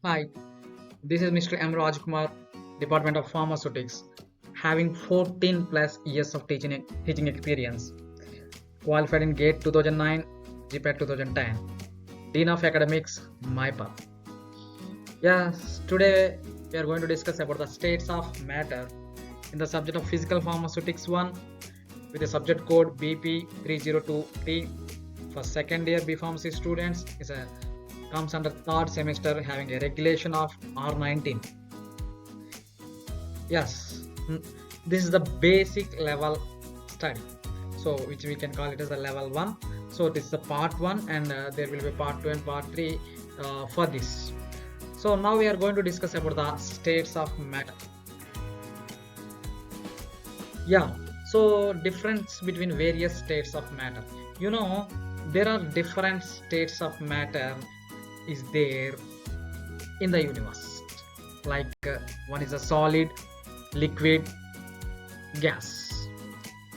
Hi, this is Mr.M.Raj Kumar, Department of Pharmaceutics, having 14 plus years of teaching experience, qualified in GATE 2009, GPAT 2010, Dean of Academics, MyPath. Yes, today we are going to discuss about the states of matter in the subject of Physical Pharmaceutics 1 with the subject code BP302T for second year B.Pharmacy students. Comes under third semester having a regulation of R19. Yes, this is the basic level study, so which we can call it as the level 1. So this is the part 1 and there will be part 2 and part 3 for this. So now we are going to discuss about the states of matter. Yeah, so difference between various states of matter. There are different states of matter is there in the universe, like one is a solid, liquid, gas.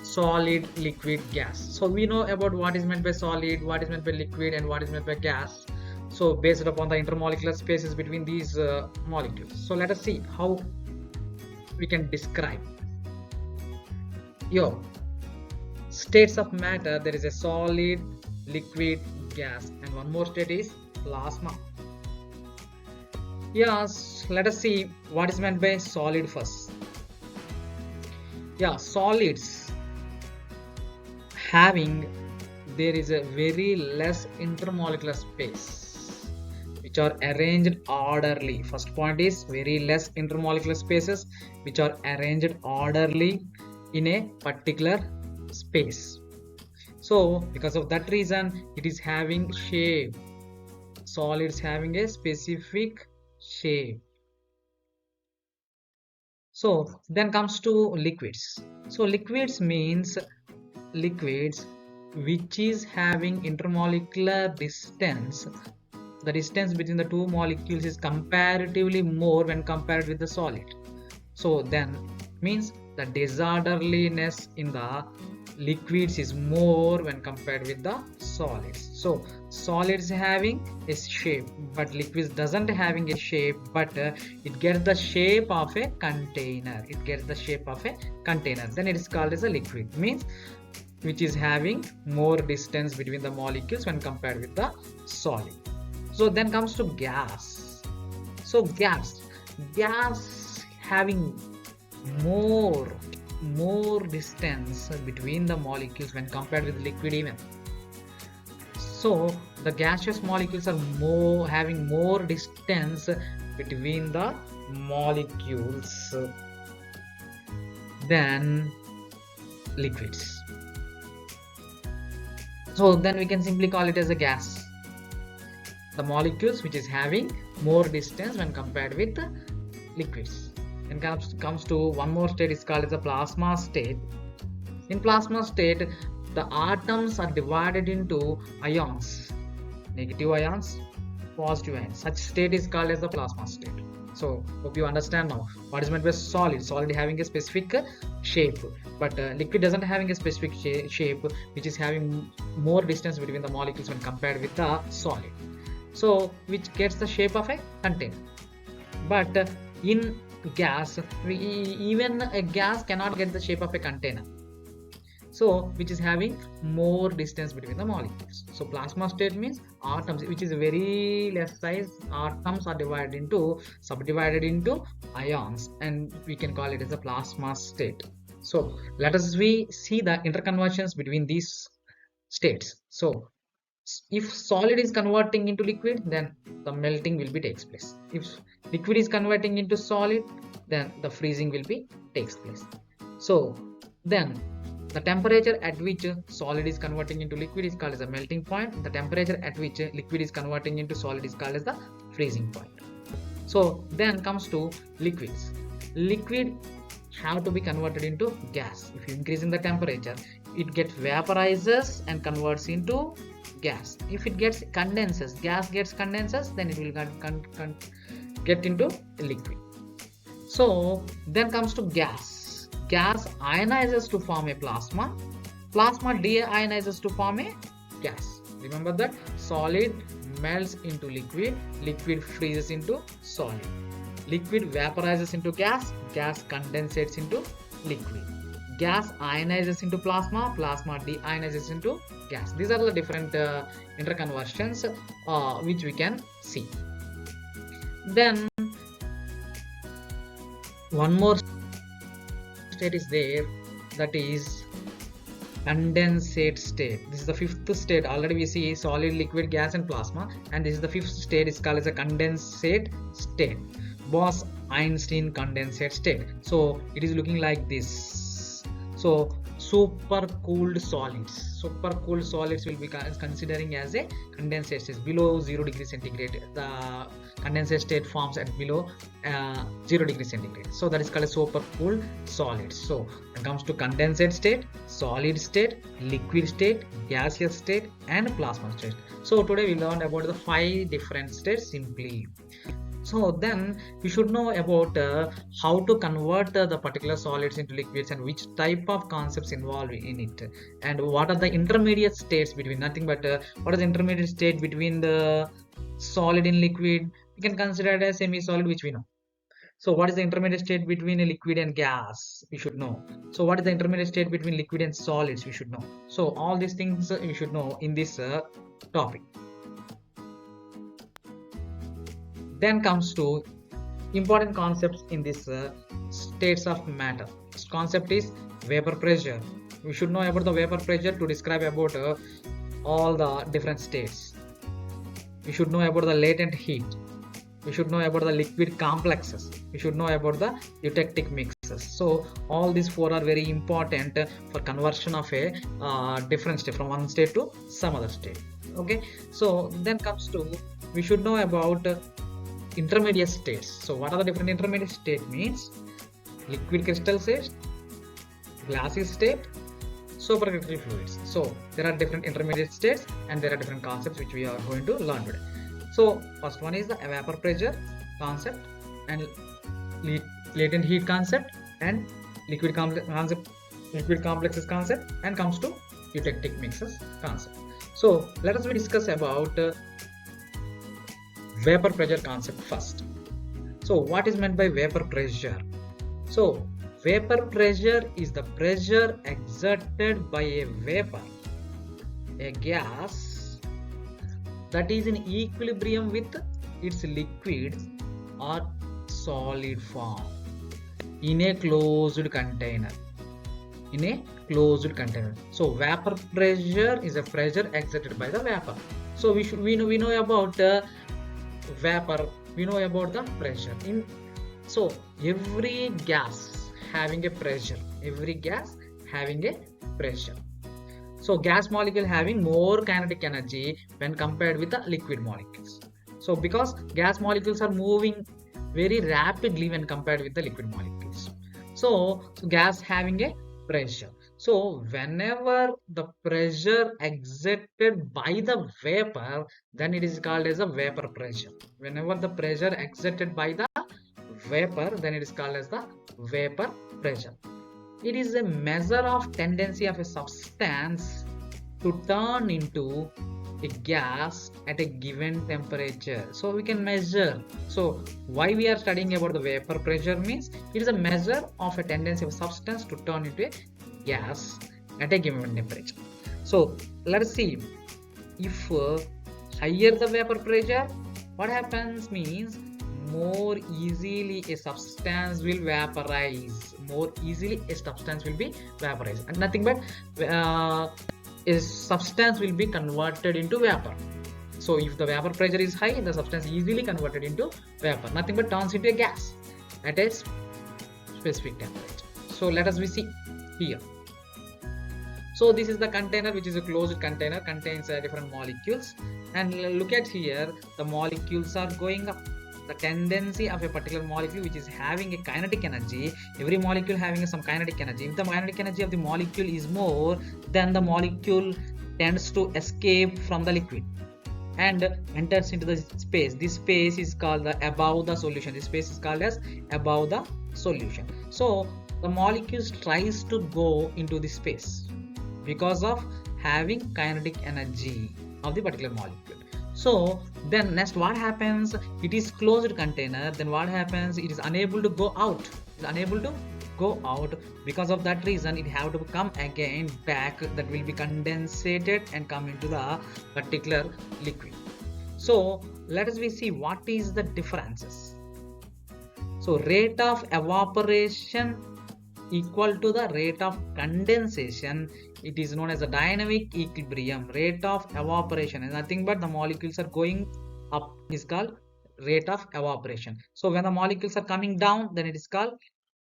Solid, liquid, gas. So we know about what is meant by solid, what is meant by liquid, and what is meant by gas, so based upon the intermolecular spaces between these molecules. So let us see how we can describe your states of matter. There is a solid, liquid, gas, and one more state is plasma. Yes, let us see what is meant by solid first. Yeah, solids having there is a very less intermolecular space which are arranged orderly. First point is very less intermolecular spaces which are arranged orderly in a particular space. So because of that reason it is having shape. Solids having a specific shape. So then comes to liquids. So liquids means liquids which is having intermolecular distance. The distance between the two molecules is comparatively more when compared with the solid. So then means the disorderliness in the liquids is more when compared with the solids. So solids having a shape, but liquids doesn't having a shape, but it gets the shape of a container. It gets the shape of a container. Then it is called as a liquid, means which is having more distance between the molecules when compared with the solid. So then comes to gas. So gas having more distance between the molecules when compared with liquid even. So the gaseous molecules are having more distance between the molecules than liquids. So then we can simply call it as a gas. The molecules which is having more distance when compared with liquids. And comes to one more state is called as a plasma state. In plasma state, the atoms are divided into ions, negative ions, positive ions. Such state is called as the plasma state. So hope you understand now what is meant by solid. Solid having a specific shape, but liquid doesn't having a specific shape which is having more distance between the molecules when compared with the solid. So which gets the shape of a container. But in gas, even a gas cannot get the shape of a container, so which is having more distance between the molecules. So plasma state means atoms which is very less size atoms are subdivided into ions, and we can call it as a plasma state. So let us see the interconversions between these states. So if solid is converting into liquid, then the melting will be takes place. If liquid is converting into solid, then the freezing will be takes place. So then the temperature at which solid is converting into liquid is called as a melting point. The temperature at which liquid is converting into solid is called as the freezing point. So then comes to liquids. Liquid have to be converted into gas. If you increase in the temperature, it gets vaporizes and converts into gas. If it gets condenses, gas gets condenses, then it will get into liquid. So then comes to gas. Gas ionizes to form a plasma. Plasma deionizes to form a gas. Remember that solid, melts into liquid, liquid freezes into solid, liquid vaporizes into gas, gas condensates into liquid, gas ionizes into plasma, plasma deionizes into gas. These are the different interconversions which we can see. Then one more state is there, that is condensate state. This is the fifth state. Already we see solid, liquid, gas and plasma, and this is the fifth state, is called as a condensate state, Bose-Einstein condensate state. So it is looking like this. So super cooled solids will be considering as a condensate state. Below 0 degree centigrade, the condensate state forms at below 0 degree centigrade. So that is called a super cooled solids. So when it comes to condensate state, solid state, liquid state, gaseous state and plasma state. So today we learned about the 5 different states simply. So then we should know about how to convert the particular solids into liquids and which type of concepts involved in it, and what are the intermediate states between, nothing but what is the intermediate state between the solid and liquid. We can consider it as semi-solid, which we know. So what is the intermediate state between a liquid and gas? We should know. So what is the intermediate state between liquid and solids? We should know. So all these things we should know in this topic. Then comes to important concepts in this states of matter. This concept is vapor pressure. We should know about the vapor pressure to describe about all the different states. We should know about the latent heat. We should know about the liquid complexes. We should know about the eutectic mixes. So all these 4 are very important for conversion of a different state from one state to some other state. Okay. So then comes to, we should know about intermediate states. So what are the different intermediate state means? Liquid crystal state, gaseous state, supercritical fluids. So there are different intermediate states and there are different concepts which we are going to learn today. So first one is the vapor pressure concept and latent heat concept and liquid complexes concept, and comes to eutectic mixes concept. So let us discuss about vapor pressure concept first. So what is meant by vapor pressure? So vapor pressure is the pressure exerted by a vapor, a gas, that is in equilibrium with its liquid or solid form in a closed container. So vapor pressure is a pressure exerted by the vapor. So we know about vapor, we know about the pressure. So every gas having a pressure, So gas molecule having more kinetic energy when compared with the liquid molecules. So because gas molecules are moving very rapidly when compared with the liquid molecules. So gas having a pressure. So whenever the pressure exerted by the vapor, then it is called as a vapor pressure. Whenever the pressure exerted by the vapor, then it is called as the vapor pressure. It is a measure of tendency of a substance to turn into a gas at a given temperature. So we can measure. So why we are studying about the vapor pressure means it is a measure of a tendency of a substance to turn into a gas at a given temperature. So let us see, if higher the vapor pressure, what happens means more easily a substance will vaporize. And nothing but a substance will be converted into vapor. So if the vapor pressure is high, the substance easily converted into vapor, nothing but turns into a gas at a specific temperature. So let us see here. So this is the container, which is a closed container, contains different molecules, and look at here, the molecules are going up. The tendency of a particular molecule which is having a kinetic energy, every molecule having some kinetic energy. If the kinetic energy of the molecule is more, then the molecule tends to escape from the liquid and enters into the space. This space is called the above the solution. This space is called as above the solution. So the molecules tries to go into this space because of having kinetic energy of the particular molecule. So then next what happens, it is closed container, then what happens, it is unable to go out, it is unable to go out. Because of that reason it have to come again back, that will be condensated and come into the particular liquid. So let us we see what is the differences. So rate of evaporation equal to the rate of condensation, it is known as a dynamic equilibrium. Rate of evaporation is nothing but the molecules are going up is called rate of evaporation. So when the molecules are coming down, then it is called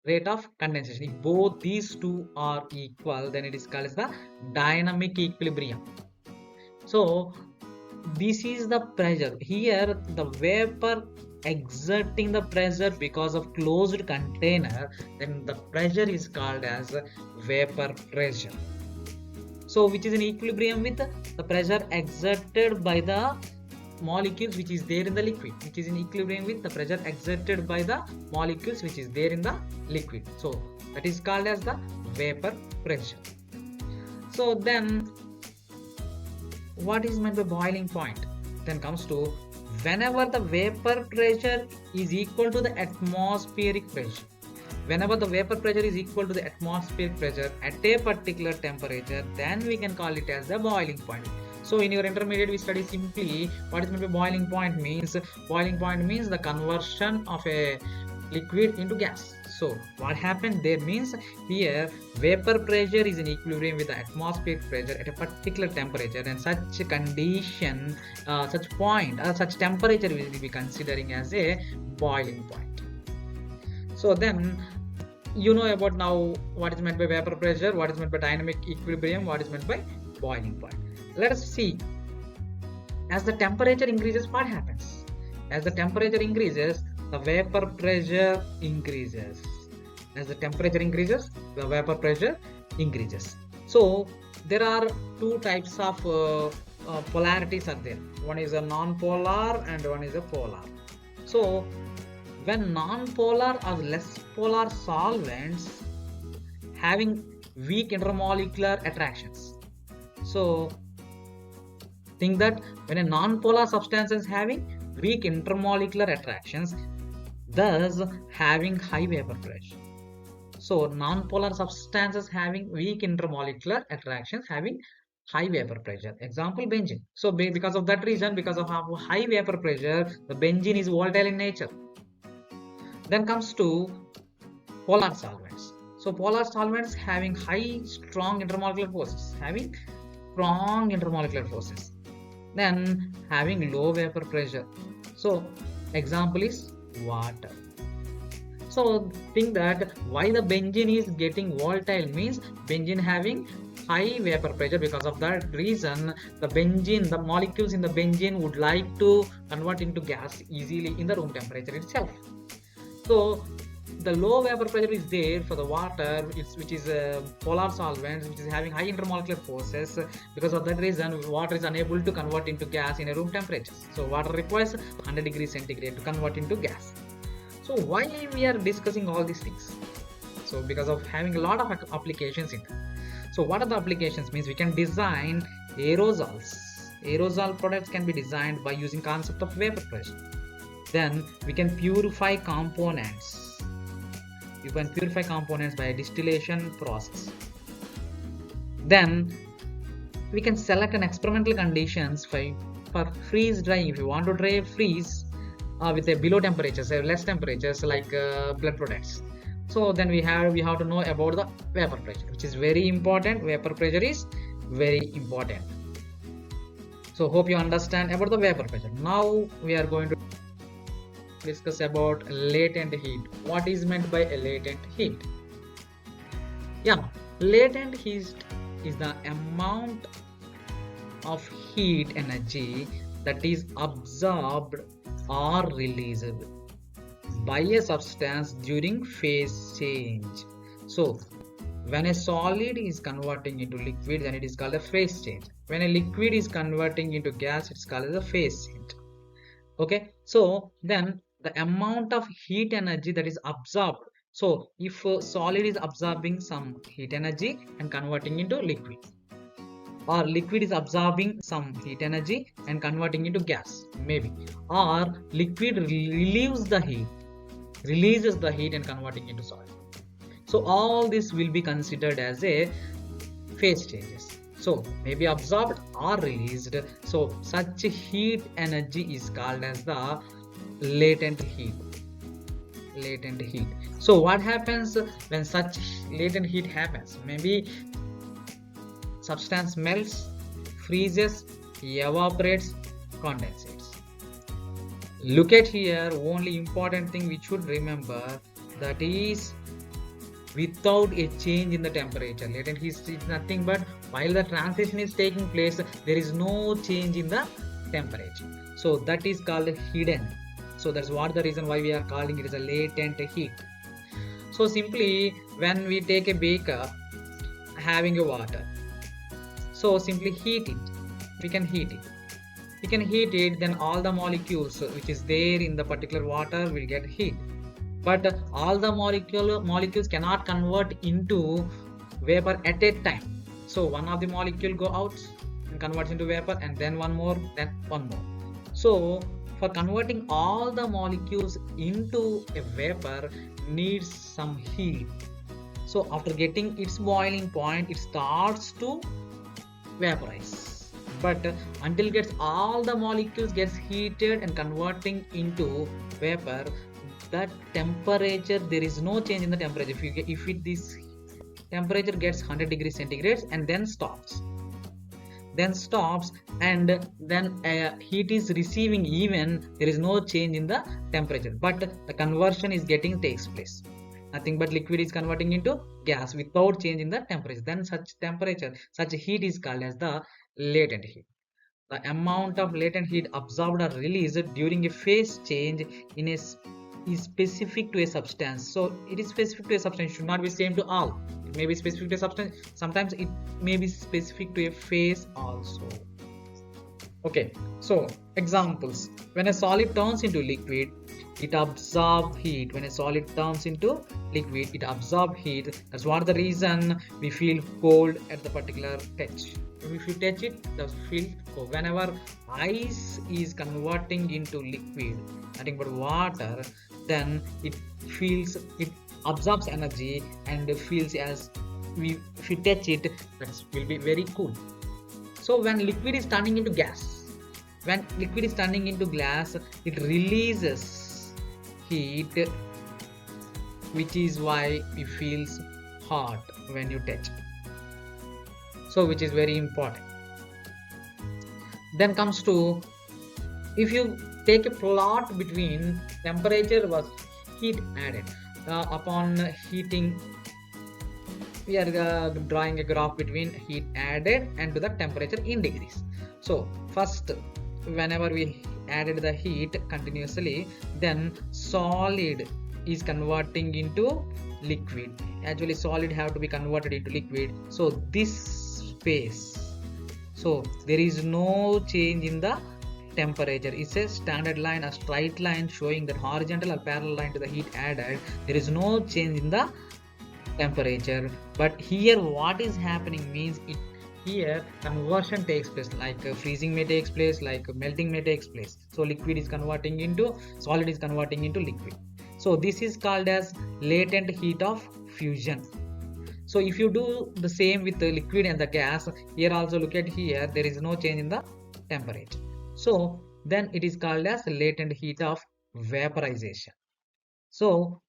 rate of condensation. If both these two are equal, then it is called as the dynamic equilibrium. So this is the pressure. Here the vapor exerting the pressure because of closed container, then the pressure is called as vapor pressure. So which is in equilibrium with the pressure exerted by the molecules which is there in the liquid, which is in equilibrium with the pressure exerted by the molecules which is there in the liquid. So that is called as the vapor pressure. So then what is meant by boiling point? Then comes to whenever the vapor pressure is equal to the atmospheric pressure. Whenever the vapor pressure is equal to the atmospheric pressure at a particular temperature, then we can call it as the boiling point. So in your intermediate we study simply what is meant by boiling point means. Boiling point means the conversion of a liquid into gas. So what happened there means, here vapor pressure is in equilibrium with the atmospheric pressure at a particular temperature, and such condition, such point or such temperature we will be considering as a boiling point. So then you know about now what is meant by vapor pressure, what is meant by dynamic equilibrium, what is meant by boiling point. Let us see. As the temperature increases, what happens? As the temperature increases, the vapor pressure increases. As the temperature increases, the vapor pressure increases. So there are two types of polarities are there. One is a non-polar and one is a polar. So when non-polar or less polar solvents having weak intermolecular attractions. So think that when a non-polar substance is having weak intermolecular attractions, thus having high vapor pressure. So non-polar substances having weak intermolecular attractions having high vapor pressure. Example, benzene. So because of that reason, because of high vapor pressure, the benzene is volatile in nature. Then comes to polar solvents. So polar solvents having strong intermolecular forces, then having low vapor pressure. So example is water. So think that why the benzene is getting volatile means benzene having high vapor pressure. Because of that reason, the molecules in the benzene would like to convert into gas easily in the room temperature itself. So the low vapor pressure is there for the water, which is polar solvents, which is having high intermolecular forces. Because of that reason, water is unable to convert into gas in a room temperature. So water requires 100 degrees centigrade to convert into gas. So why we are discussing all these things? So because of having a lot of applications in them. So what are the applications means? We can design aerosols. Aerosol products can be designed by using concept of vapor pressure. Then we can purify components. You can purify components by a distillation process. Then we can select an experimental conditions for freeze drying. If you want to dry freeze with a below temperatures, less temperatures like blood products. So then we have to know about the vapor pressure, which is very important. Vapor pressure is very important. So hope you understand about the vapor pressure. Now we are going to discuss about latent heat. What is meant by a latent heat? Yeah, latent heat is the amount of heat energy that is absorbed or released by a substance during phase change. So when a solid is converting into liquid, then it is called a phase change. When a liquid is converting into gas, it's called as a phase change. Okay, so then the amount of heat energy that is absorbed. So if a solid is absorbing some heat energy and converting into liquid, or liquid is absorbing some heat energy and converting into gas, maybe, or liquid relieves the heat, releases the heat and converting into solid. So all this will be considered as a phase changes. So maybe absorbed or released. So such heat energy is called as the latent heat. Latent heat. So what happens when such latent heat happens? Maybe substance melts, freezes, evaporates, condensates. Look at here, only important thing we should remember, that is without a change in the temperature. Latent heat is nothing but while the transition is taking place, there is no change in the temperature. So that is called hidden. So that's what the reason why we are calling it as a latent heat. So simply when we take a beaker having a water, so simply heat it. We can heat it. Then all the molecules which is there in the particular water will get heat. But all the molecules cannot convert into vapor at a time. So one of the molecule go out and converts into vapor, and then one more, then one more. So for converting all the molecules into a vapor needs some heat. So after getting its boiling point, it starts to vaporize. But until gets all the molecules gets heated and converting into vapor, that temperature, there is no change in the temperature. If this temperature gets 100 degrees centigrade and then stops, and then heat is receiving, even there is no change in the temperature, but the conversion is takes place. Nothing but liquid is converting into gas without change in the temperature. Then such heat is called as the latent heat. The amount of latent heat absorbed or released during a phase change is specific to a substance. So it is specific to a substance, should not be same to all. It may be specific to a substance, sometimes it may be specific to a phase also. Okay, so examples: when a solid turns into liquid, it absorbs heat. When a solid turns into liquid, it absorbs heat. That's what the reason we feel cold at the particular touch. If you touch it, does feel cold. Whenever ice is converting into liquid, nothing but water, then it absorbs energy and feels as if you touch it, that will be very cool. So when liquid is turning into gas, it releases heat, which is why it feels hot when you touch. So which is very important. Then comes to, if you take a plot between temperature versus heat added, upon heating, we are drawing a graph between heat added and to the temperature in degrees. So first, whenever we added the heat continuously, then solid is converting into liquid. Actually solid have to be converted into liquid. So this phase, so there is no change in the temperature. It's a standard line, a straight line showing that horizontal or parallel line to the heat added, there is no change in the temperature. But here what is happening means, here conversion takes place, like freezing may takes place, like melting may takes place. So liquid is converting into solid, is converting into liquid. So this is called as latent heat of fusion. So if you do the same with the liquid and the gas, here also look at here, there is no change in the temperature. So then it is called as latent heat of vaporization. So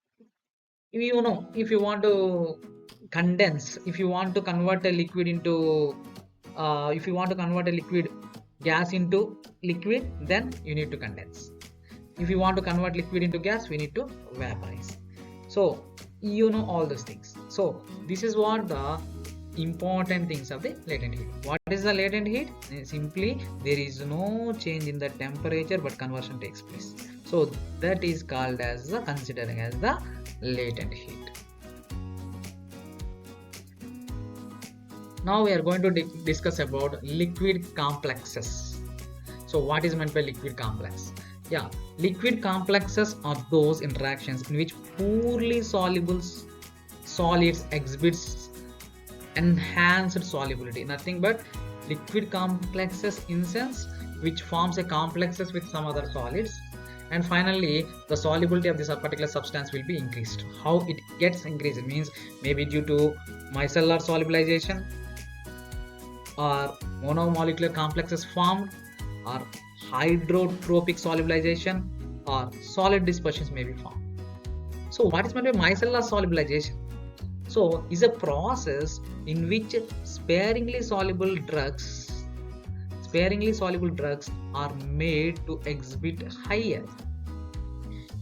if you want to condense, if you want to convert a liquid into if you want to convert a liquid gas into liquid, then you need to condense. If you want to convert liquid into gas, we need to vaporize. So all those things. So this is what the important things of the latent heat. What is the latent heat? Simply there is no change in the temperature, but conversion takes place. So that is called as considering as the latent heat. Now we are going to discuss about liquid complexes. So what is meant by liquid complex? Yeah, liquid complexes are those interactions in which poorly soluble solids exhibits enhanced solubility. Nothing but liquid complexes in sense which forms a complexes with some other solids. And finally, the solubility of this particular substance will be increased. How it gets increased means maybe due to micellar solubilization, or monomolecular complexes formed, or hydrotropic solubilization, or solid dispersions may be formed. So what is meant by micellar solubilization? So is a process in which sparingly soluble drugs are made to exhibit higher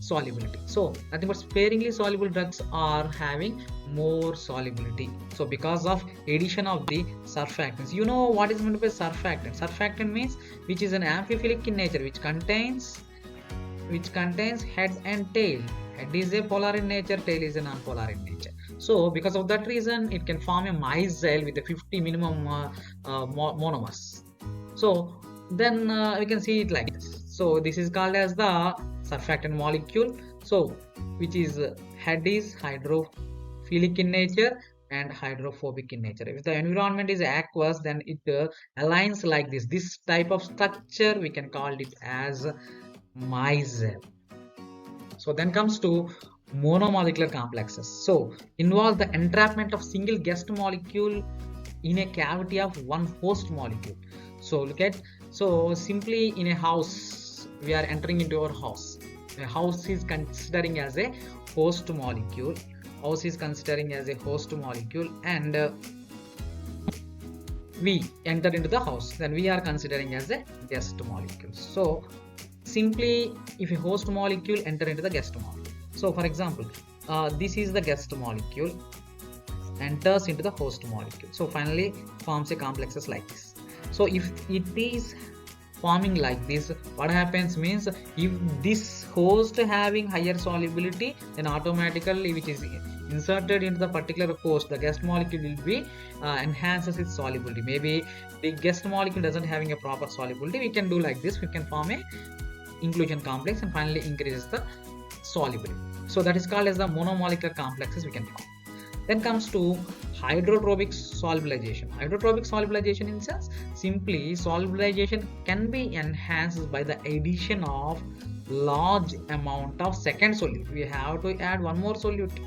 solubility. So nothing but sparingly soluble drugs are having more solubility. So because of addition of the surfactants. You know what is meant by surfactant? Surfactant means which is an amphiphilic in nature, which contains head and tail. Head is a polar in nature, tail is a non-polar in nature. So because of that reason, it can form a micelle with a 50 minimum monomers. So then we can see it like this. So this is called as the surfactant molecule. So which is head is hydrophilic in nature and hydrophobic in nature. If the environment is aqueous, then it aligns like this. This type of structure we can call it as micelle. So then comes to monomolecular complexes. So involve the entrapment of single guest molecule in a cavity of one host molecule. So look at, so simply in a house, we are entering into our house. A house is considering as a host molecule. And we enter into the house, then we are considering as a guest molecule. So simply if a host molecule enter into the guest molecule. So for example, this is the guest molecule enters into the host molecule. So finally forms a complexes like this. So if it is forming like this, what happens means if this host having higher solubility, then automatically which is inserted into the particular host, the guest molecule will be enhances its solubility. Maybe the guest molecule doesn't having a proper solubility, we can do like this, we can form a inclusion complex and finally increases the solubility. So that is called as the monomolecular complexes we can form. Then comes to hydrotropic solubilization. Hydrotropic solubilization in sense simply solubilization can be enhanced by the addition of large amount of second solute. We have to add one more solute.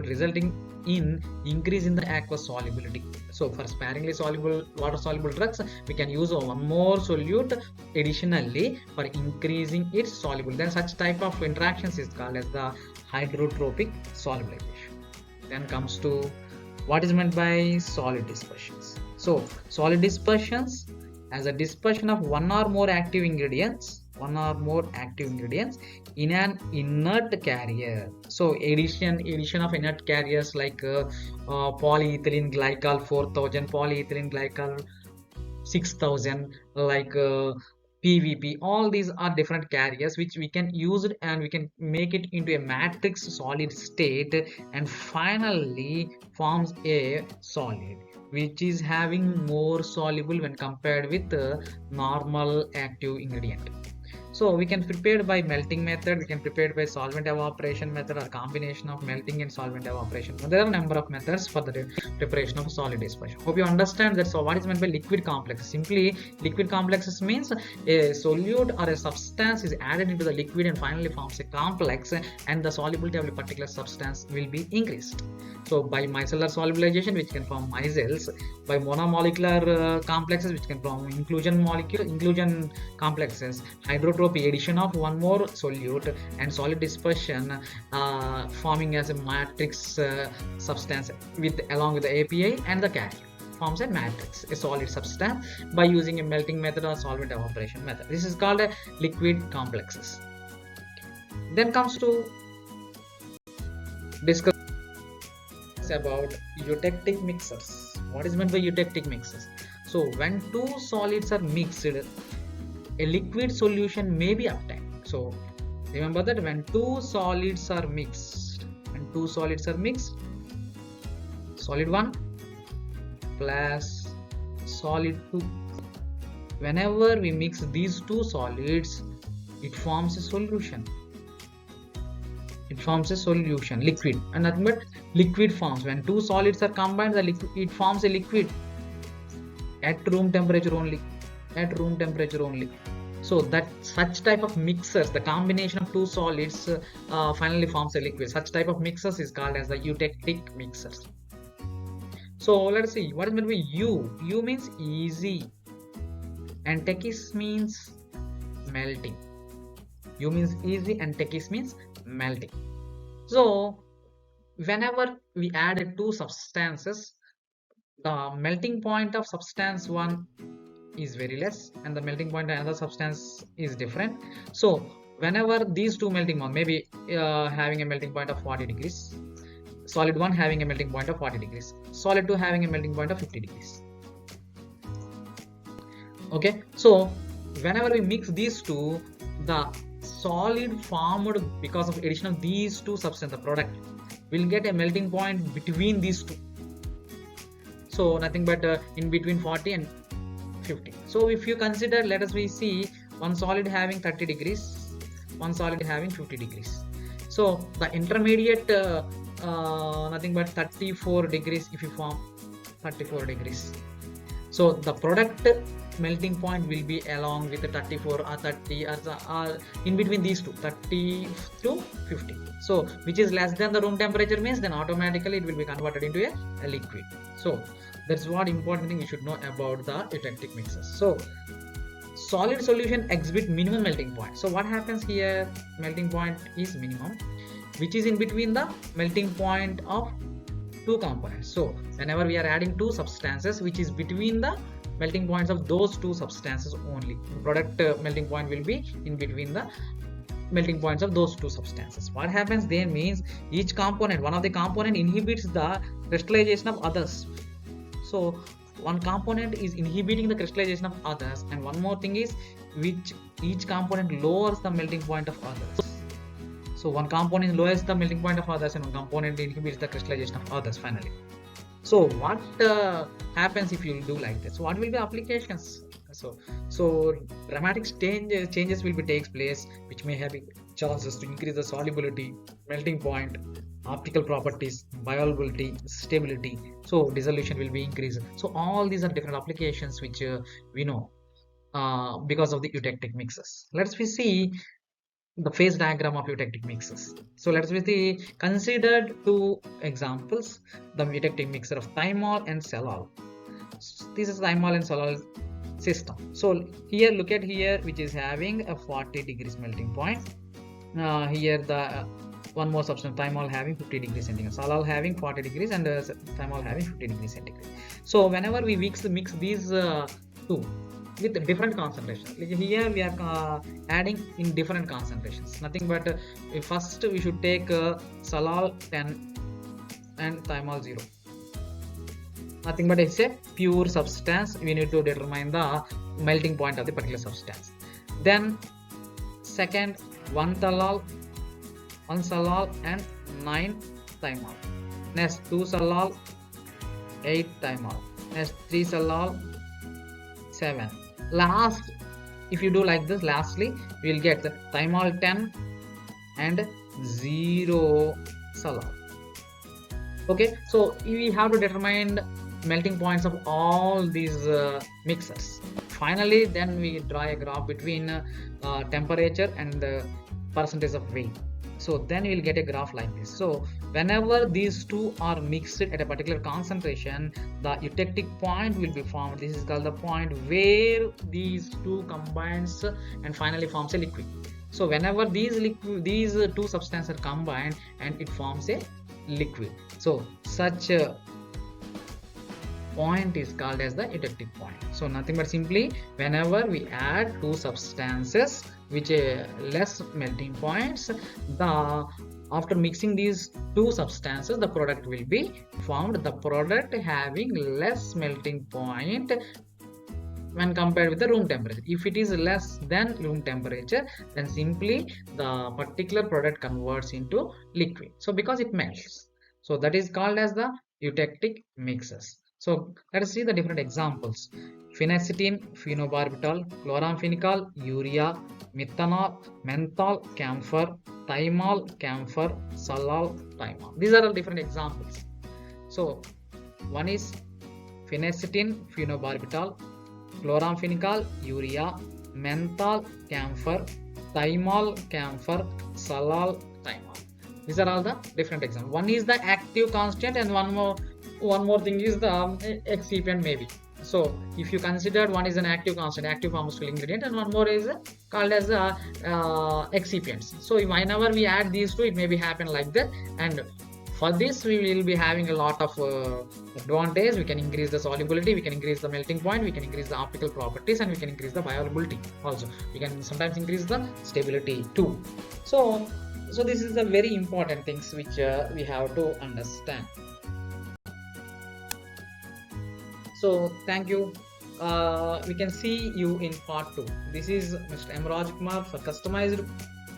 Resulting in increase in the aqueous solubility. So for sparingly soluble water soluble drugs, we can use one more solute additionally for increasing its solubility. Then such type of interactions is called as the hydrotropic solubilization. Then comes to what is meant by solid dispersions. So solid dispersions as a dispersion of one or more active ingredients in an inert carrier. So addition of inert carriers like polyethylene glycol 4000, polyethylene glycol 6000, like PVP. All these are different carriers which we can use it and we can make it into a matrix solid state and finally forms a solid which is having more soluble when compared with the normal active ingredient. So we can prepare by melting method, we can prepare by solvent evaporation method, or combination of melting and solvent evaporation. There are a number of methods for the preparation of solid dispersion. Hope you understand that. So what is meant by liquid complexes? Simply liquid complexes means a solute or a substance is added into the liquid and finally forms a complex and the solubility of a particular substance will be increased. So by micellar solubilization which can form micelles, by monomolecular complexes which can form inclusion complexes, hydrotropy addition of one more solute, and solid dispersion forming as a matrix substance along with the API and the carrier forms a matrix, a solid substance by using a melting method or solvent evaporation method. This is called a liquid complexes. Then comes to discuss about eutectic mixers. What is meant by eutectic mixers? So when two solids are mixed, a liquid solution may be obtained. So remember that when two solids are mixed, solid 1 plus solid 2, whenever we mix these two solids, it forms a solution. Liquid, and nothing but liquid forms. When two solids are combined, it forms a liquid, at room temperature only, at room temperature only. So that such type of mixers, the combination of two solids finally forms a liquid. Such type of mixers is called as the eutectic mixers. So let's see what is meant by U. U means easy, and techis means melting. U means easy, and techis means melting. So whenever we add two substances, the melting point of substance one is very less, and the melting point of another substance is different. So whenever these two melting point, maybe having a melting point of 40 degrees, solid 1 having a melting point of 40 degrees, solid 2 having a melting point of 50 degrees. Okay, so whenever we mix these two, the solid formed because of addition of these two substances, the product will get a melting point between these two. So nothing but in between 40 and 50. So if you consider, let us see one solid having 30 degrees, one solid having 50 degrees. So the intermediate nothing but 34 degrees if you form 34 degrees. So the product melting point will be along with the 34 or 30 or in between these two, 30 to 50. So which is less than the room temperature means then automatically it will be converted into a liquid. So that's what important thing we should know about the eutectic mixers. So solid solution exhibit minimum melting point. So what happens here? Melting point is minimum, which is in between the melting point of two components. So whenever we are adding two substances, which is between the melting points of those two substances only, product melting point will be in between the melting points of those two substances. What happens there means each component, one of the component inhibits the crystallization of others. So one component is inhibiting the crystallization of others, and one more thing is which each component lowers the melting point of others. So one component lowers the melting point of others and one component inhibits the crystallization of others finally. So what happens if you do like this? So what will be applications? So dramatic changes will be takes place, which may have chances to increase the solubility, melting point, optical properties, bioavailability, stability. So dissolution will be increased. So all these are different applications which we know because of the eutectic mixes. Let's see the phase diagram of eutectic mixes. So let's see considered two examples, the eutectic mixer of thymol and celol. This is thymol and celol system. So here look at here, which is having a 40 degrees melting point. Here the one more substance, thymol having 50 degrees centigrade, celol having 40 degrees, and thymol having 50 degrees centigrade. So whenever we mix these two with different concentrations, like here we are adding in different concentrations. Nothing but first we should take celol 10 and thymol 0. Nothing but it's a pure substance. We need to determine the melting point of the particular substance. Then second, one celol and 9 thymol. Next 2 celol, 8 thymol. Next 3 celol, 7. Last, if you do like this, lastly we will get the thymol 10 and 0 celol. Okay, so we have to determine melting points of all these mixers. Finally, then we draw a graph between temperature and the percentage of weight. So then we will get a graph like this. So whenever these two are mixed at a particular concentration, the eutectic point will be formed. This is called the point where these two combines and finally forms a liquid. So whenever these two substances are combined and it forms a liquid. So such a point is called as the eutectic point. So nothing but simply whenever we add two substances which less melting points, after mixing these two substances, the product will be formed. The product having less melting point when compared with the room temperature. If it is less than room temperature, then simply the particular product converts into liquid. So because it melts, so that is called as the eutectic mixes. So let us see the different examples. Phenacetin, phenobarbital, chloramphenicol, urea, methanol, menthol, camphor, thymol, camphor, celol, thymol. These are all different examples. So one is phenacetin, phenobarbital, chloramphenicol, urea, menthol, camphor, thymol, camphor, salal, thymol. These are all the different examples. One is the active constant, and one more thing is the excipient maybe. So if you considered one is an active constant, active pharmaceutical ingredient, and one more is called as excipients. So whenever we add these two, it may be happen like that. And for this we will be having a lot of advantage. We can increase the solubility, we can increase the melting point, we can increase the optical properties, and we can increase the bioavailability also. We can sometimes increase the stability too. So this is the very important things which we have to understand. So thank you. We can see you in part 2. This is Mr. M.Raj Kumar. For customized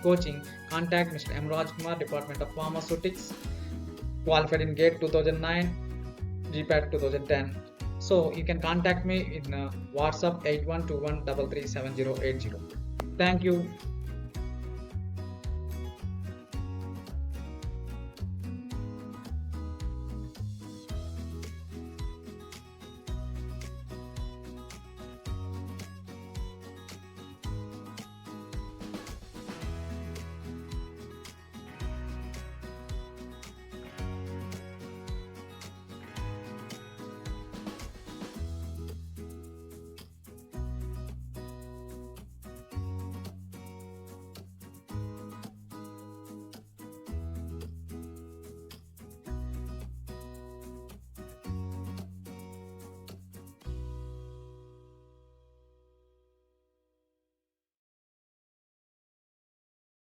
coaching, contact Mr. M.Raj Kumar, Department of Pharmaceutics, qualified in GATE 2009, GPAT 2010. So you can contact me in WhatsApp 8121337080. Thank you.